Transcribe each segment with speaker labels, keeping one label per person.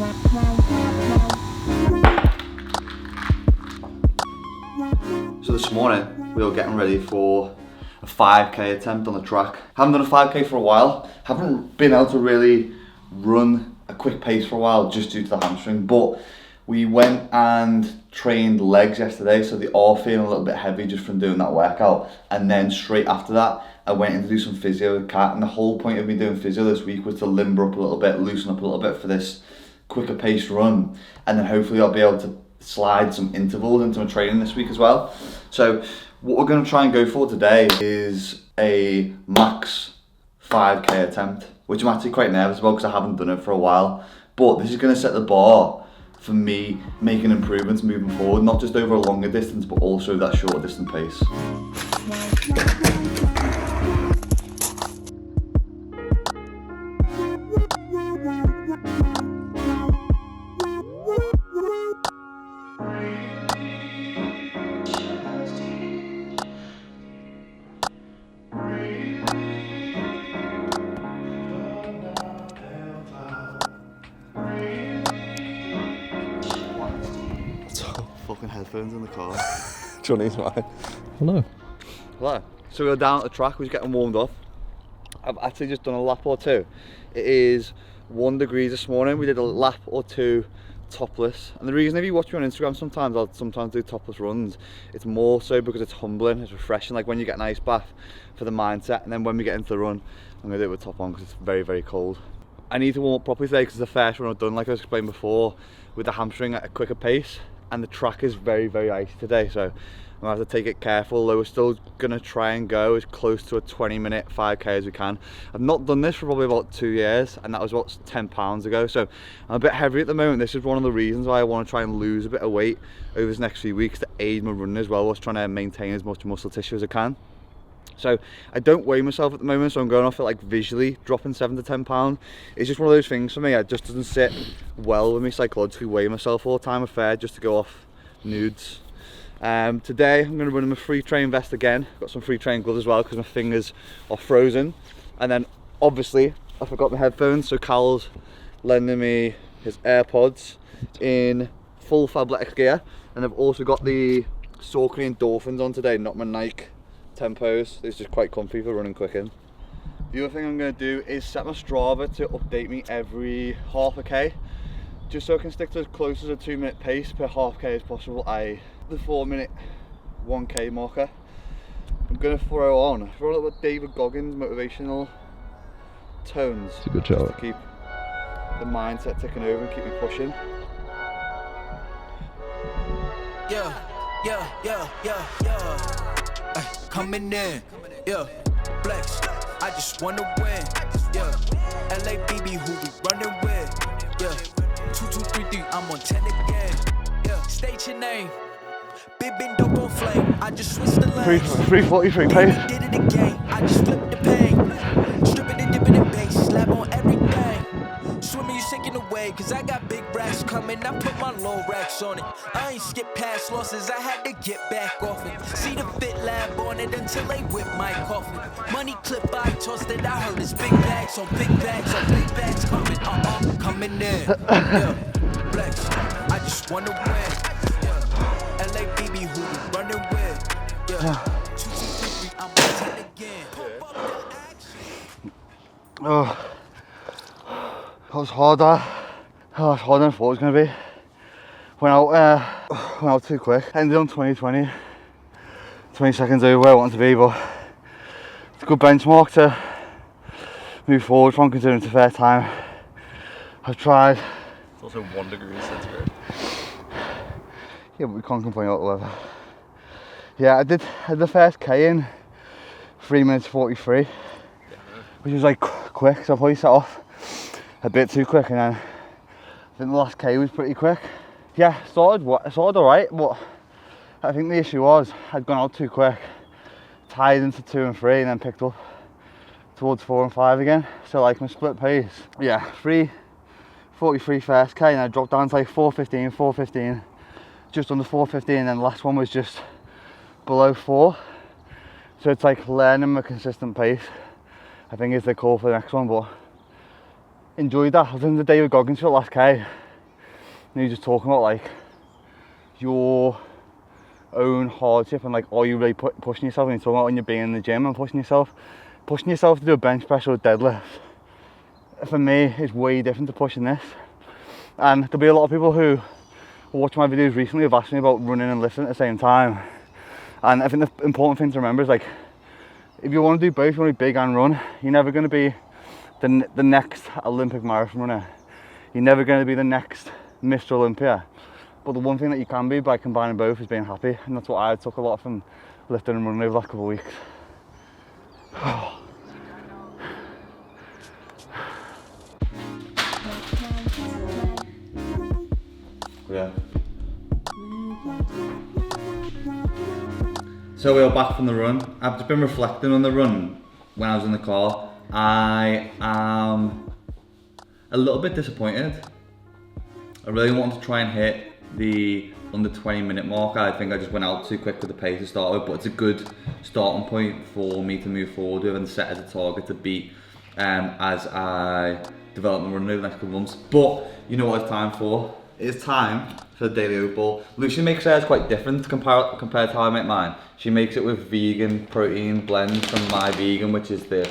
Speaker 1: So this morning we were getting ready for a 5k attempt on the track. Haven't done a 5k for a while. Haven't been able to really run a quick pace for a while just due to the hamstring, but we went and trained legs yesterday, so they are feeling a little bit heavy just from doing that workout. And then straight after that I went in to do some physio with Kat, and the whole point of me doing physio this week was to limber up a little bit, loosen up a little bit for this quicker pace run, and then hopefully I'll be able to slide some intervals into my training this week as well. So what we're going to try and go for today is a max 5k attempt, which I'm actually quite nervous about because I haven't done it for a while. But this is going to set the bar for me making improvements moving forward, not just over a longer distance but also that shorter distance pace. Fucking headphones in the car.
Speaker 2: Johnny's right.
Speaker 3: Hello.
Speaker 1: Hello. So we were down at the track, we were getting warmed up. I've actually just done a lap or two. It is 1 degree this morning. We did a lap or two topless. And the reason, if you watch me on Instagram, I'll sometimes do topless runs. It's more so because it's humbling, it's refreshing, like when you get an ice bath for the mindset. And then when we get into the run, I'm gonna do it with top on because it's very, very cold. I need to warm up properly today because it's the first run I've done, like I was explaining before, with the hamstring at a quicker pace. And the track is very, very icy today, so I'm gonna have to take it careful. Though we're still gonna try and go as close to a 20-minute 5k as we can. I've not done this for probably about 2 years, and that was about 10 pounds ago, so I'm a bit heavy at the moment. This is one of the reasons why I want to try and lose a bit of weight over this next few weeks to aid my running as well, whilst trying to maintain as much muscle tissue as I can. So I don't weigh myself at the moment, so I'm going off it like visually dropping 7 to 10 pounds. It's just one of those things for me. It just doesn't sit well with me psychologically, weigh myself all the time affair just to go off nudes. Today I'm going to run in my free train vest again. Got some free train gloves as well because my fingers are frozen. And then obviously I forgot my headphones, so Cal's lending me his AirPods in full Fabletics gear. And I've also got the Saucony Endorphins on today, not my Nike Tempos. This is quite comfy for running quick in. The other thing I'm going to do is set my Strava to update me every half a k, just so I can stick to as close as a 2-minute pace per half k as possible. The 4-minute 1k marker. I'm going to throw a little bit David Goggins motivational tones.
Speaker 3: It's a good
Speaker 1: just
Speaker 3: shout.
Speaker 1: to keep the mindset ticking over and keep me pushing.
Speaker 4: Coming in, yeah, flex, I just wanna win, yeah, LA BB who we running with, yeah, 2233, I'm on 10 again, yeah, state your name, big bin dope on flame, I just switched the lane,
Speaker 1: 343 pace.
Speaker 4: did it again, I just flipped the pain, stripping and dipping in base, slab on everything, swimming you sinking away, cause I got big racks coming, I put my low racks on it, I ain't skip past losses, I had to get back off it, see the fit lab on it until they whip my coffin, money clip I tossed it, I heard it's big bags on big bags on big bags coming, coming in, yeah, flex, I just wanna win, yeah, LA BB who we running with, yeah, 223, I'm on 10 again, pump up the action.
Speaker 1: Oh, that was hard, that. Oh, it's harder than I thought it was going to be. Went out too quick. Ended on 20 seconds over where I wanted to be, but it's a good benchmark to move forward from, considering it's the first time I've tried.
Speaker 2: It's also 1 degree centigrade.
Speaker 1: Yeah, but we can't complain about the weather. Yeah, I had the first K in 3 minutes 43, which was like quick, so I probably set off a bit too quick, and then I think the last K was pretty quick. Yeah, started alright, but I think the issue was I'd gone out too quick, tied into 2 and 3, and then picked up towards 4 and 5 again. So like my split pace, yeah, 3:43 first K, and I dropped down to like 4:15, just under 4:15, and then the last one was just below 4. So it's like learning a consistent pace, I think is the call for the next one. But enjoyed that. I was in the David Goggins for the last K. and you're just talking about like your own hardship and like, are you really pushing yourself? And you're talking about when you're being in the gym and pushing yourself to do a bench press or a deadlift. For me, it's way different to pushing this. And there'll be a lot of people who watch my videos recently have asked me about running and lifting at the same time. And I think the important thing to remember is like, if you want to do both, you want to be big and run, you're never going to be the next Olympic marathon runner. You're never going to be the next Mr. Olympia. But the one thing that you can be by combining both is being happy. And that's what I took a lot from lifting and running over the last couple of weeks. Yeah. So we're back from the run. I've just been reflecting on the run when I was in the car. I am a little bit disappointed. I really wanted to try and hit the under 20-minute mark. I think I just went out too quick with the pace to start with, but it's a good starting point for me to move forward with and set as a target to beat as I develop my run over the next couple of months. But you know what it's time for? It's time for the daily oat ball. Lucy makes hers quite different compared to how I make mine. She makes it with vegan protein blend from My Vegan, which is the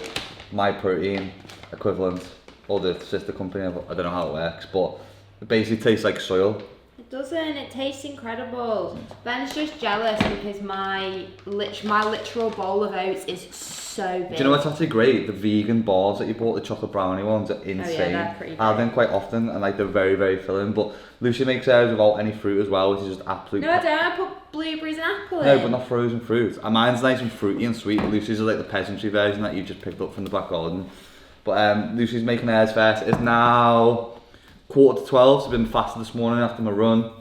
Speaker 1: My Protein equivalent, or the sister company. I don't know how it works, but it basically tastes like soil.
Speaker 3: It doesn't, it tastes incredible. Ben's just jealous because my literal bowl of oats is so big.
Speaker 1: Do you know what's actually great? The vegan bars that you bought, the chocolate brownie ones, are insane.
Speaker 3: Oh yeah, they're pretty big.
Speaker 1: I have them quite often and like they're very, very filling. But Lucy makes hers without any fruit as well, which is just absolute.
Speaker 3: No, I don't. I put blueberries and apple in.
Speaker 1: No, but not frozen fruit. And mine's nice and fruity and sweet. Lucy's is like the peasantry version that you've just picked up from the back garden. But Lucy's making hers first. It's now 11:45, so I've been fasting this morning after my run.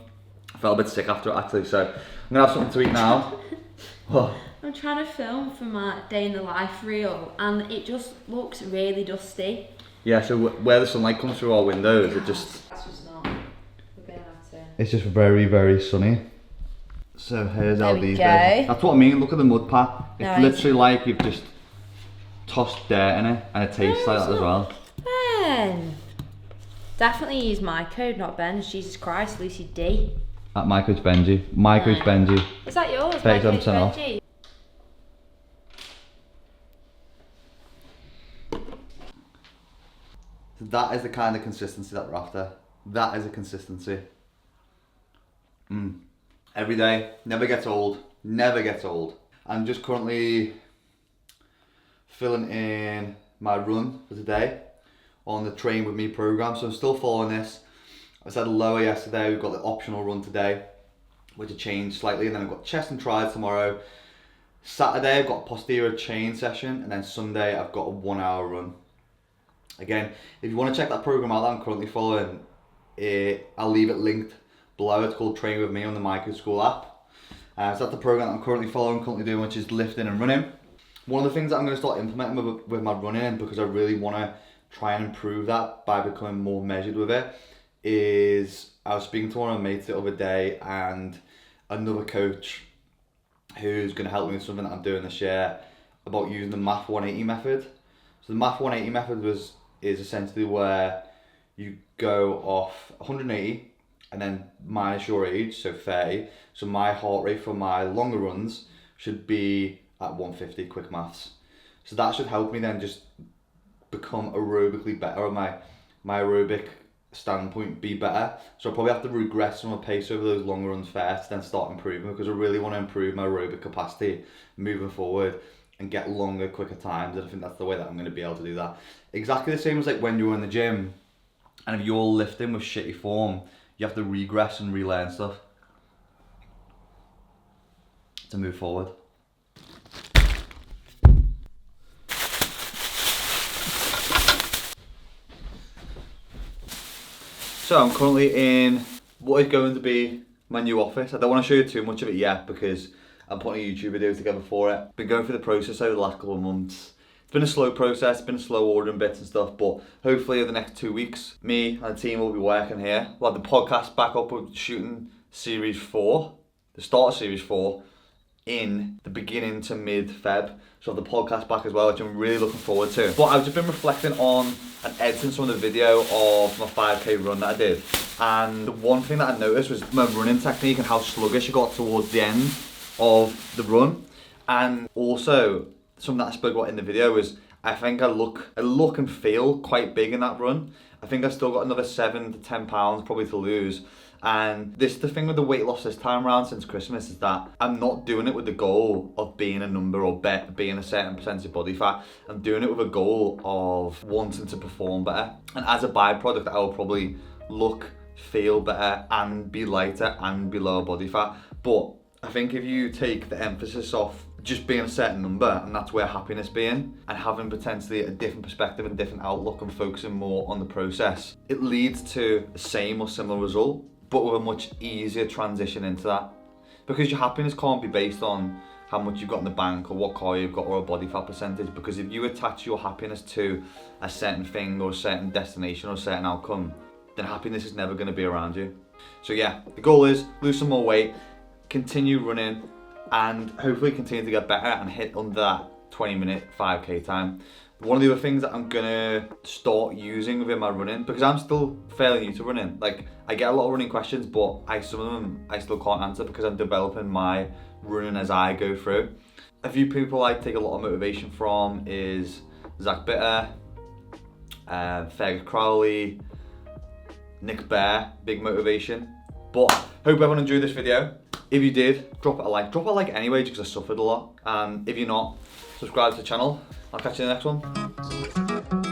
Speaker 1: I felt a bit sick after it actually, so I'm gonna have something to eat now.
Speaker 3: I'm trying to film for my day in the life reel and it just looks really dusty.
Speaker 1: Yeah, so where the sunlight comes through our windows, it just...
Speaker 3: That's just not. We're gonna have to...
Speaker 1: It's just very, very sunny. So here's how
Speaker 3: There we
Speaker 1: these
Speaker 3: go.
Speaker 1: go. That's what I mean, look at the mud pat. It's
Speaker 3: No,
Speaker 1: literally like you've just tossed dirt in it, and it tastes like that as well.
Speaker 3: Ben! Definitely use my code, not Ben's. Jesus Christ, Lucy D.
Speaker 1: At my coach Benji. My coach Benji.
Speaker 3: Is that yours? My code
Speaker 1: 37% off.
Speaker 3: Benji.
Speaker 1: So that is the kind of consistency that we're after. That is a consistency. Every day, never gets old. Never gets old. I'm just currently filling in my run for today on the Train With Me program. So I'm still following this. I said lower yesterday, we've got the optional run today, which will change slightly, and then I've got chest and tries tomorrow. Saturday I've got a posterior chain session, and then Sunday I've got a 1 hour run. Again, if you want to check that program out that I'm currently following, I'll leave it linked below. It's called Train With Me on the Micro School app. So that's the program that I'm currently doing, which is lifting and running. One of the things that I'm going to start implementing with my running, because I really want to try and improve that by becoming more measured with it, is I was speaking to one of my mates the other day, and another coach who's going to help me with something that I'm doing this year about using the Math 180 method. So the Math 180 method is essentially where you go off 180 and then minus your age, so 30. So my heart rate for my longer runs should be at 150, quick maths. So that should help me then just become aerobically better, or my aerobic standpoint be better. So I'll probably have to regress some of my pace over those long runs first, then start improving, because I really want to improve my aerobic capacity moving forward and get longer, quicker times. And I think that's the way that I'm going to be able to do that. Exactly the same as like when you're in the gym, and if you're lifting with shitty form, you have to regress and relearn stuff to move forward. So I'm currently in what is going to be my new office. I don't want to show you too much of it yet because I'm putting a YouTube video together for it. Been going through the process over the last couple of months. It's been a slow process, it's been a slow ordering bits and stuff, but hopefully over the next 2 weeks, me and the team will be working here. We'll have the podcast back up with shooting series 4, the start of series 4, in the beginning to mid-Feb. So the podcast back as well, which I'm really looking forward to. But I've just been reflecting on and editing some of the video of my 5k run that I did. And the one thing that I noticed was my running technique and how sluggish I got towards the end of the run. And also, something that I spoke about in the video was I think I look and feel quite big in that run. I think I've still got another 7 to 10 pounds probably to lose. And this the thing with the weight loss this time around since Christmas is that I'm not doing it with the goal of being a number or being a certain percentage body fat. I'm doing it with a goal of wanting to perform better. And as a byproduct, I will probably look, feel better and be lighter and be lower body fat. But I think if you take the emphasis off just being a certain number, and that's where happiness being, and having potentially a different perspective and different outlook and focusing more on the process, it leads to the same or similar result, but with a much easier transition into that. Because your happiness can't be based on how much you've got in the bank or what car you've got or a body fat percentage, because if you attach your happiness to a certain thing or a certain destination or a certain outcome, then happiness is never going to be around you. So yeah, the goal is lose some more weight, continue running, and hopefully continue to get better and hit under that 20-minute 5k time. One of the other things that I'm gonna start using within my running, because I'm still fairly new to running, like I get a lot of running questions, but some of them I still can't answer because I'm developing my running as I go through. A few people I take a lot of motivation from is Zach Bitter, Fergus Crowley, Nick Bear, big motivation. But hope everyone enjoyed this video. If you did, drop it a like anyway, because I suffered a lot. And if you're not, subscribe to the channel. I'll catch you in the next one.